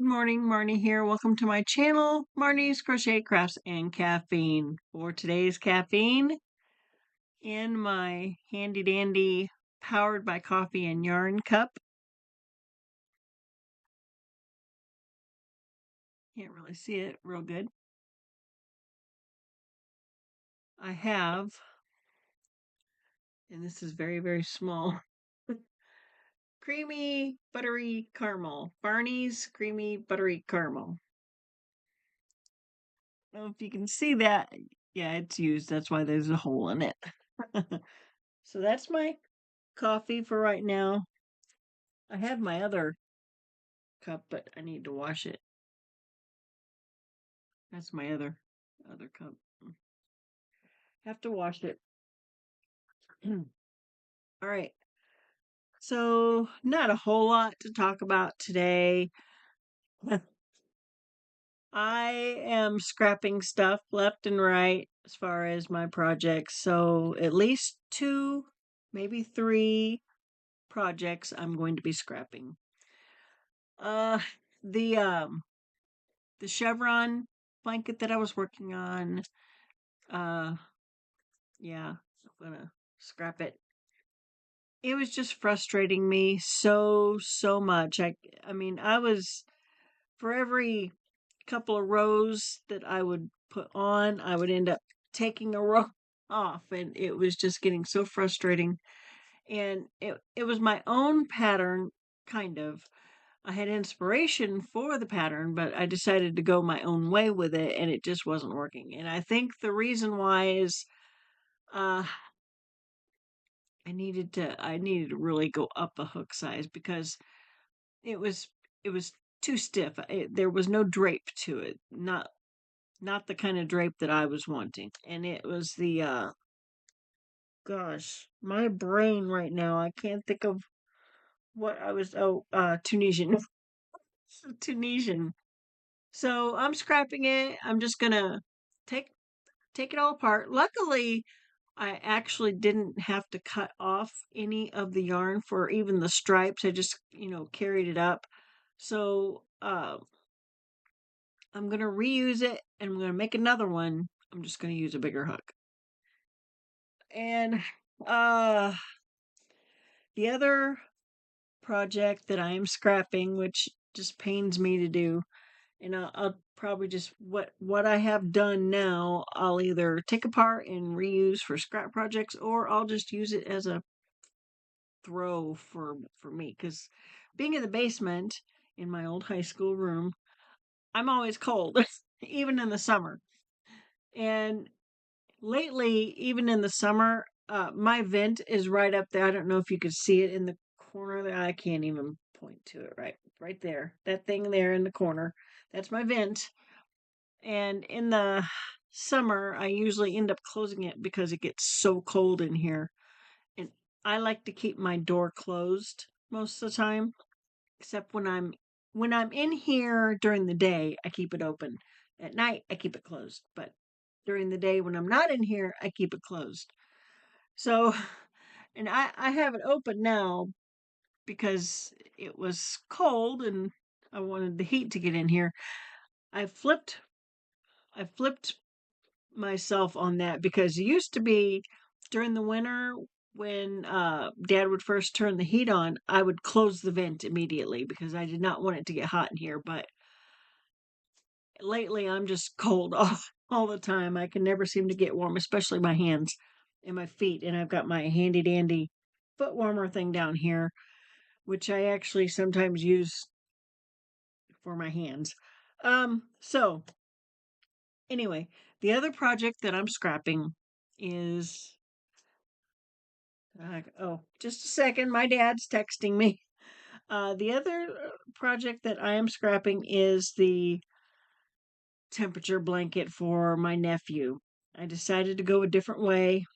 morning, Marnie here. Welcome to my channel, Marnie's Crochet Crafts and Caffeine. For today's caffeine, in my handy dandy powered by coffee and yarn cup. Can't really see it real good. I have, and this is very, very small, creamy buttery caramel. Barney's creamy buttery caramel. I don't know if you can see that. Yeah, it's used. That's why there's a hole in it. So that's my coffee for right now. I have my other cup, but I need to wash it. That's my other cup. Have to wash it. All right. So, not a whole lot to talk about today. I am scrapping stuff left and right as far as my projects. So, at least two, maybe three projects I'm going to be scrapping. Uh the um the Chevron blanket that I was working on, uh yeah, I'm gonna scrap it. It was just frustrating me so much. I mean, I was for every couple of rows that I would put on, I would end up taking a row off, and it was just getting so frustrating. And it was my own pattern, kind of. I had inspiration for the pattern, but I decided to go my own way with it, and it just wasn't working. And I think the reason why is uh I needed to really go up a hook size because it was it was too stiff. There was no drape to it. Not the kind of drape that I was wanting. And it was the gosh, my brain right now, I can't think of what I was Tunisian. Tunisian. So I'm scrapping it. I'm just gonna take take it all apart. Luckily, I actually didn't have to cut off any of the yarn for even the stripes. I just, carried it up. So I'm going to reuse it and I'm going to make another one. I'm just going to use a bigger hook. And uh, the other project that I am scrapping, which just pains me to do, and I'll probably just what I have done now, I'll either take apart and reuse for scrap projects, or I'll just use it as a throw for me. Because being in the basement in my old high school room, I'm always cold, even in the summer. And lately, even in the summer, my vent is right up there. I don't know if you could see it in the corner there. I can't even point to it right there. That thing there in the corner. That's my vent. And in the summer, I usually end up closing it because it gets so cold in here. And I like to keep my door closed most of the time, except when I'm in here during the day, I keep it open. At night, I keep it closed. But during the day when I'm not in here, I keep it closed. So, and I have it open now because it was cold and I wanted the heat to get in here. I flipped I flipped myself on that because it used to be during the winter when Dad would first turn the heat on, I would close the vent immediately because I did not want it to get hot in here. But lately, I'm just cold all the time. I can never seem to get warm, especially my hands and my feet. And I've got my handy dandy foot warmer thing down here, which I actually sometimes use for my hands. So anyway, the other project that I'm scrapping is just a second. My dad's texting me. The other project that I am scrapping is the temperature blanket for my nephew. I decided to go a different way.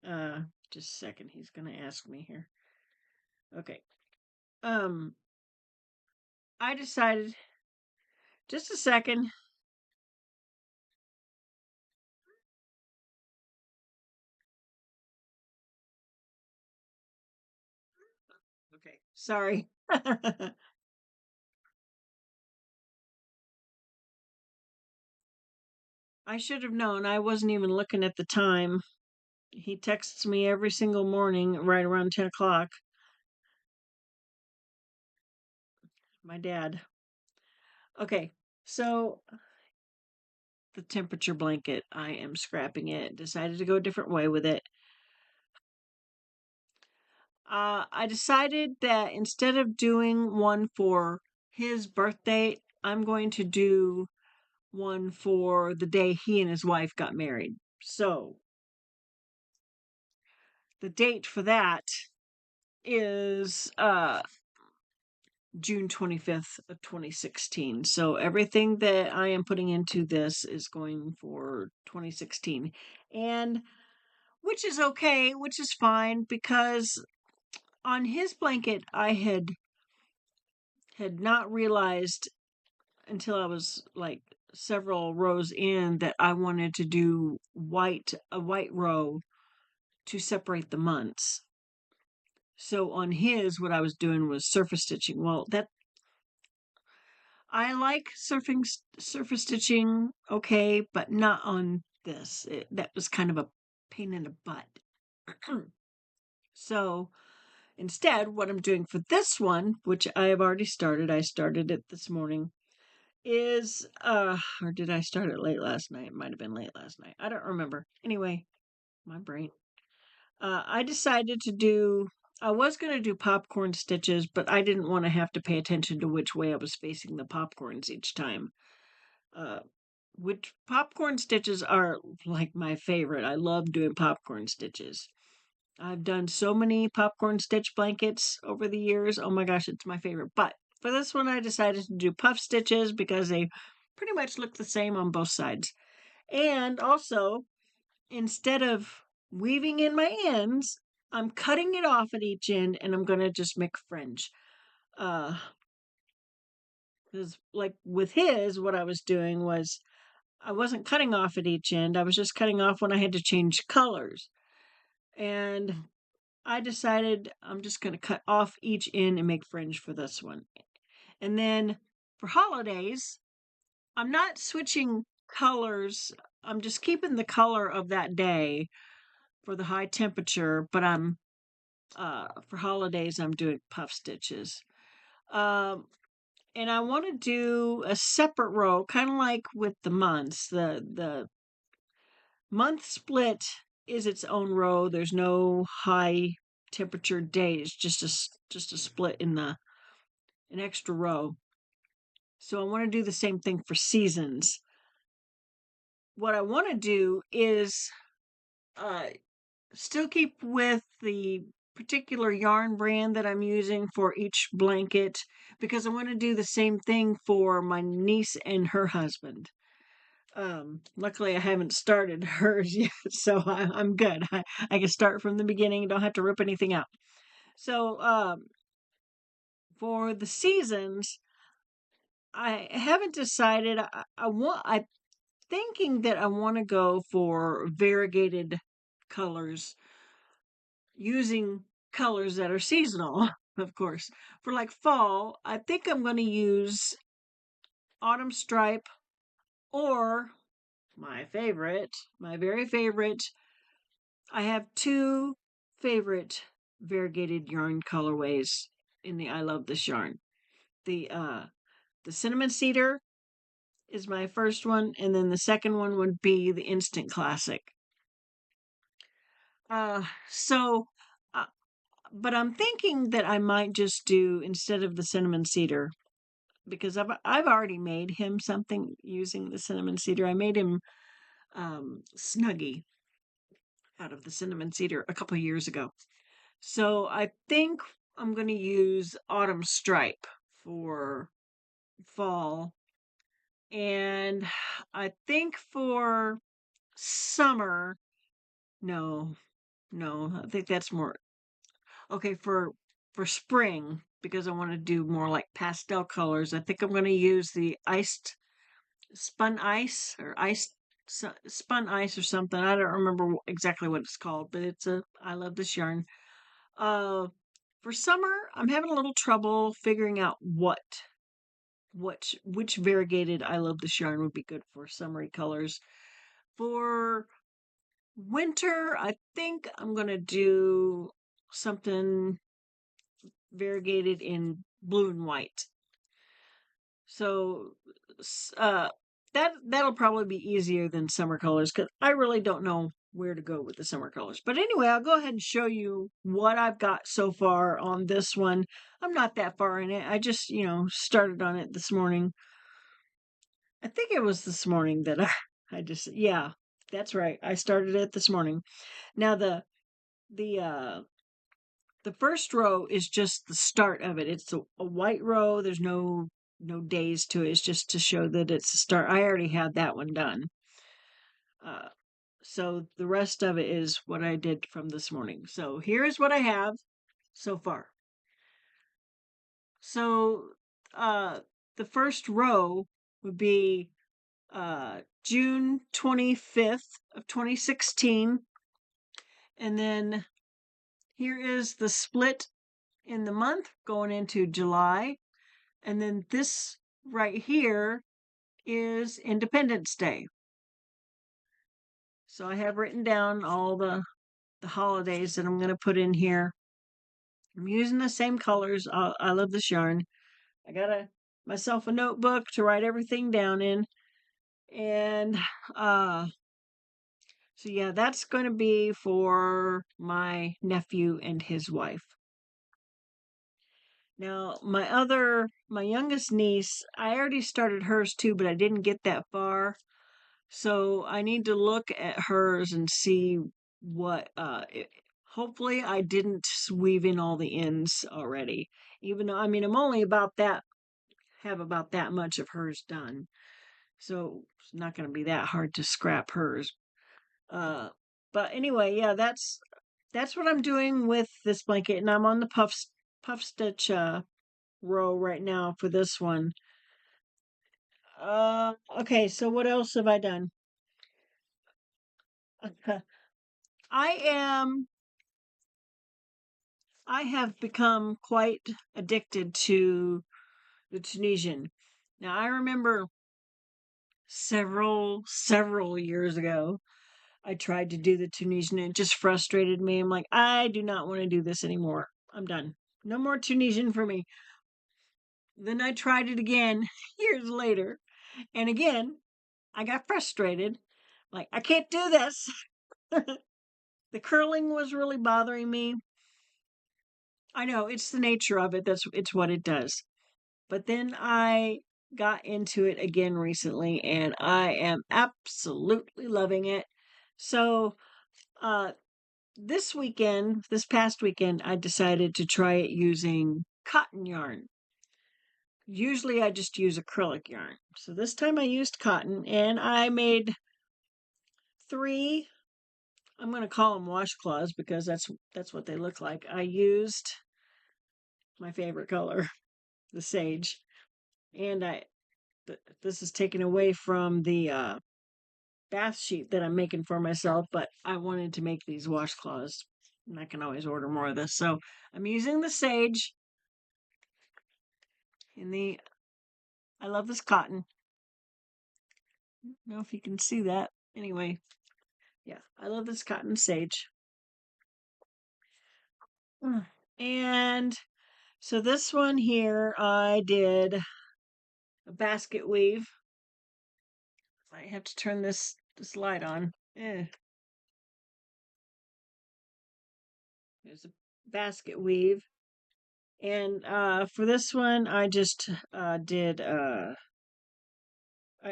Uh, just a second. He's gonna ask me here. Okay. Um, I decided. Just a second. Okay. Sorry. I should have known. I wasn't even looking at the time. He texts me every single morning right around 10 o'clock. My dad. Okay, so the temperature blanket, I am scrapping it. Decided to go a different way with it. I decided that instead of doing one for his birthday, I'm going to do one for the day he and his wife got married. So the date for that is June 25th of 2016. So everything that I am putting into this is going for 2016. And which is okay, which is fine because on his blanket I had not realized until I was like several rows in that I wanted to do a white row to separate the months. So on his, what I was doing was surface stitching. Well, that I like surface stitching, okay, but not on this. That was kind of a pain in the butt. So instead, what I'm doing for this one, which I have already started, I started it this morning, is or did I start it late last night? It might have been late last night. I don't remember. Anyway, my brain. I decided to do I was going to do popcorn stitches, but I didn't want to have to pay attention to which way I was facing the popcorns each time. Uh which popcorn stitches are like my favorite. I love doing popcorn stitches. I've done so many popcorn stitch blankets over the years. Oh my gosh, it's my favorite. But for this one, I decided to do puff stitches because they pretty much look the same on both sides. And also, instead of weaving in my ends, I'm cutting it off at each end and I'm going to just make fringe. Uh, because like with his, what I was doing was I wasn't cutting off at each end. I was just cutting off when I had to change colors. And I decided I'm just going to cut off each end and make fringe for this one. And then for holidays, I'm not switching colors. I'm just keeping the color of that day for the high temperature, but I'm for holidays I'm doing puff stitches. Um and I want to do a separate row, kind of like with the months. The month split is its own row. There's no high temperature day. It's just a split in the an extra row. So I want to do the same thing for seasons. What I want to do is uh, still keep with the particular yarn brand that I'm using for each blanket because I want to do the same thing for my niece and her husband. Luckily, I haven't started hers yet, so I'm good. I can start from the beginning, don't have to rip anything out. So, for the seasons, I haven't decided. I'm thinking that I want to go for variegated colors using colors that are seasonal, of course. For like fall, I think I'm going to use autumn stripe or my very favorite. I have two favorite variegated yarn colorways in the I love this yarn. The cinnamon cedar is my first one, and then the second one would be the instant classic. So but I'm thinking that I might just do instead of the cinnamon cedar because I've already made him something using the cinnamon cedar. I made him Snuggie out of the cinnamon cedar a couple of years ago. So I think I'm going to use autumn stripe for fall, and I think for summer, no, no, I think that's more okay for spring because I want to do more like pastel colors. I think I'm going to use the iced spun ice or ice spun ice or something. I don't remember exactly what it's called, but it's a I love this yarn. Uh, for summer, I'm having a little trouble figuring out which variegated I love this yarn would be good for summery colors. For winter, I think I'm going to do something variegated in blue and white. So that'll probably be easier than summer colors because I really don't know where to go with the summer colors. But anyway, I'll go ahead and show you what I've got so far on this one. I'm not that far in it. I just, started on it this morning. I think it was this morning that yeah, that's right. I started it this morning. Now the the first row is just the start of it. It's a white row. There's no days to it. It's just to show that it's a start. I already had that one done. Uh, so the rest of it is what I did from this morning. So here is what I have so far. So the first row would be June 25th of 2016. And then here is the split in the month going into July. And then this right here is Independence Day. So I have written down all the holidays that I'm going to put in here. I'm using the same colors. I love this yarn. I got myself a notebook to write everything down in. And so yeah, that's going to be for my nephew and his wife. Now, my youngest niece, I already started hers too, but I didn't get that far. So I need to look at hers and see what, hopefully I didn't weave in all the ends already. Even though, I'm only have about that much of hers done. So it's not going to be that hard to scrap hers. But anyway, yeah, that's what I'm doing with this blanket, and I'm on the puff stitch row right now for this one. Okay, so what else have I done? I have become quite addicted to the Tunisian. Now I remember several years ago I tried to do the Tunisian and it just frustrated me. I'm like, I do not want to do this anymore. I'm done. No more Tunisian for me. Then I tried it again years later. And again, I got frustrated. Like, I can't do this. The curling was really bothering me. I know it's the nature of it. It's what it does. But then I got into it again recently and I am absolutely loving it. So, uh this past weekend, I decided to try it using cotton yarn. Usually I just use acrylic yarn. So this time I used cotton and I made 3, I'm going to call them washcloths because that's what they look like. I used my favorite color, the sage. And this is taken away from the bath sheet that I'm making for myself, but I wanted to make these washcloths. And I can always order more of this. So I'm using the sage in I love this cotton. I don't know if you can see that. Anyway, yeah, I love this cotton sage. And so this one here, I did a basket weave. I have to turn this light on. There's a basket weave. And for this one, I just did I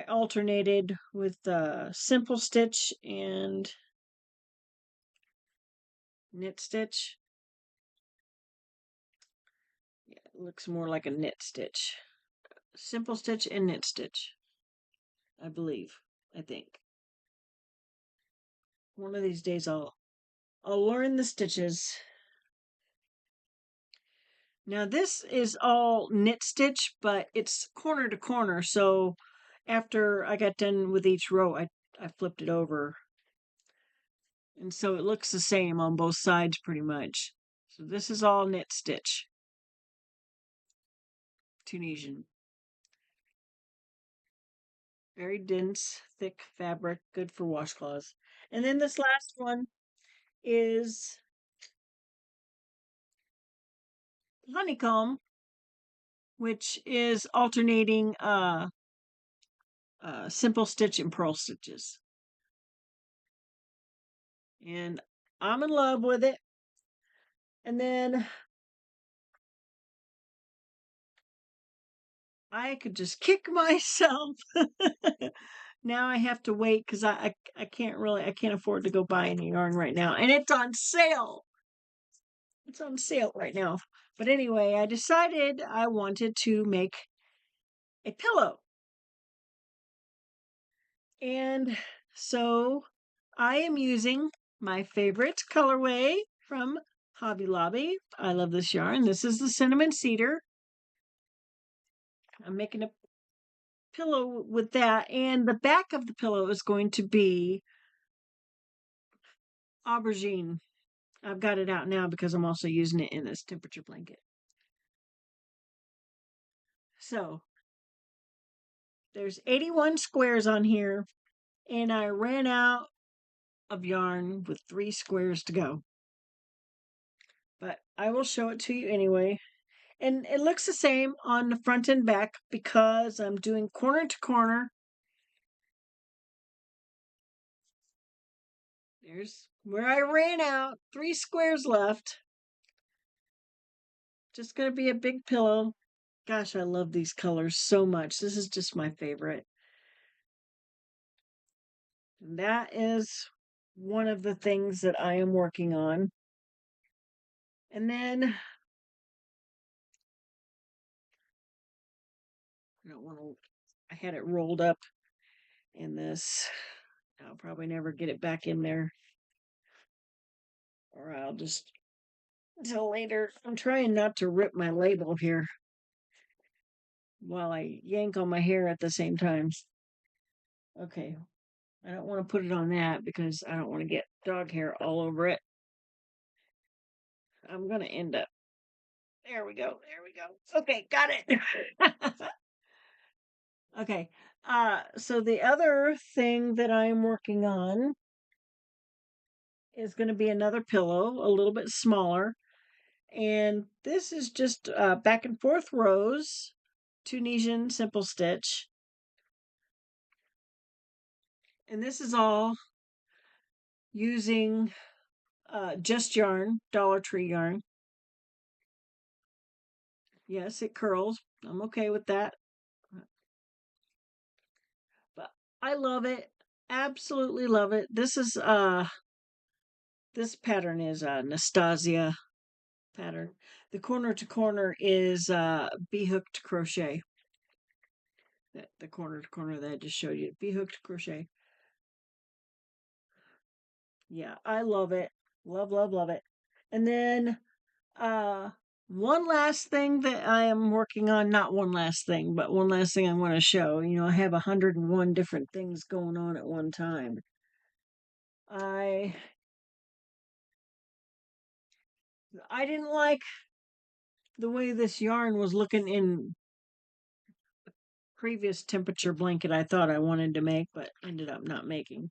alternated with simple stitch and knit stitch. Yeah, it looks more like a knit stitch. Simple stitch and knit stitch, I believe. I think. One of these days I'll learn the stitches. Now this is all knit stitch, but it's corner to corner. So after I got done with each row, I flipped it over. And so it looks the same on both sides pretty much. So this is all knit stitch. Tunisian. Very dense, thick fabric, good for washcloths. And then this last one is honeycomb, which is alternating simple stitch and purl stitches. And I'm in love with it. And then I could just kick myself. Now I have to wait because I can't afford to go buy any yarn right now. And it's on sale. It's on sale right now. But anyway, I decided I wanted to make a pillow. And so I am using my favorite colorway from Hobby Lobby. I love this yarn. This is the cinnamon cedar. I'm making a pillow with that, and the back of the pillow is going to be aubergine. I've got it out now because I'm also using it in this temperature blanket. So there's 81 squares on here, and I ran out of yarn with 3 squares to go. But I will show it to you anyway. And it looks the same on the front and back because I'm doing corner to corner. There's where I ran out, 3 squares left. Just going to be a big pillow. Gosh, I love these colors so much. This is just my favorite. And that is one of the things that I am working on. And then I don't want to, I had it rolled up in this. I'll probably never get it back in there. Or I'll just until later. I'm trying not to rip my label here while I yank on my hair at the same time. Okay, I don't want to put it on that because I don't want to get dog hair all over it. I'm going to end up. There we go. There we go. Okay, got it. Okay. So the other thing that I'm working on is going to be another pillow, a little bit smaller. And this is just back and forth rows, Tunisian simple stitch. And this is all using just yarn, Dollar Tree yarn. Yes, it curls. I'm okay with that. But I love it. Absolutely love it. This pattern is a Nastasia pattern. The corner to corner is bee hooked crochet. The corner to corner that I just showed you, bee hooked crochet. Yeah, I love it. Love, love, love it. And then one last thing that I am working on, not one last thing, but one last thing I want to show. You know, I have 101 different things going on at one time. I didn't like the way this yarn was looking in previous temperature blanket I thought I wanted to make, but ended up not making.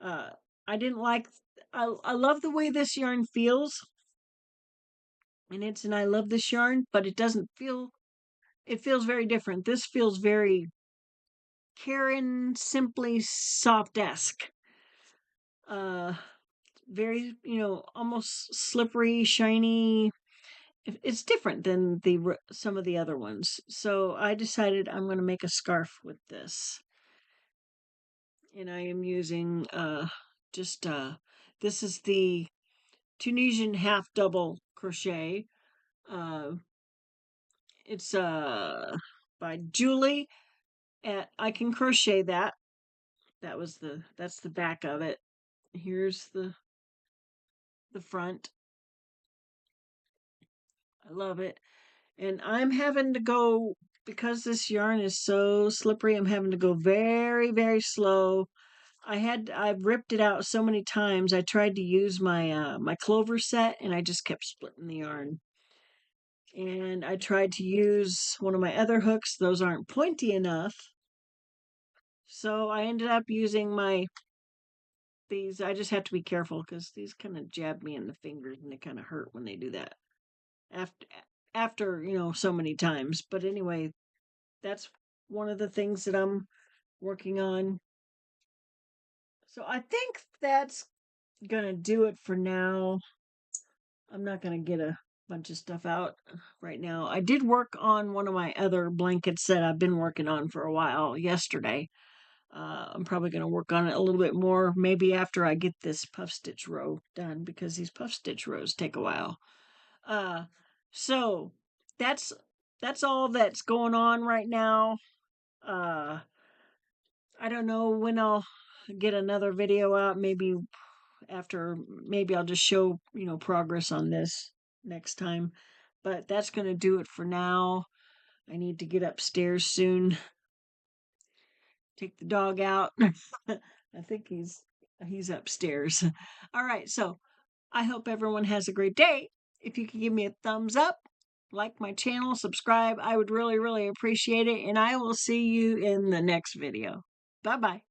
I didn't like, I love the way this yarn feels. And I love this yarn, but it doesn't feel, it feels very different. This feels very Karen Simply Soft-esque. Very, almost slippery, shiny. It's different than some of the other ones. So I decided I'm going to make a scarf with this. And I am using this is the Tunisian half double crochet. It's by Julie at I Can Crochet That. That's the back of it. Here's the front. I love it. And I'm having to go because this yarn is so slippery, I'm having to go very, very slow. I've ripped it out so many times. I tried to use my my clover set and I just kept splitting the yarn. And I tried to use one of my other hooks. Those aren't pointy enough. So I ended up using these. I just have to be careful because these kind of jab me in the fingers and they kind of hurt when they do that after so many times. But anyway, that's one of the things that I'm working on. So I think that's gonna do it for now. I'm not gonna get a bunch of stuff out right now. I did work on one of my other blankets that I've been working on for a while yesterday. I'm probably going to work on it a little bit more, maybe after I get this puff stitch row done, because these puff stitch rows take a while. Uh, so that's all that's going on right now. Uh, I don't know when I'll get another video out. Maybe I'll just show progress on this next time. But that's going to do it for now. I need to get upstairs soon. Take the dog out. I think he's upstairs. All right, so I hope everyone has a great day. If you could give me a thumbs up, like my channel, subscribe, I would really, really appreciate it. And I will see you in the next video. Bye-bye.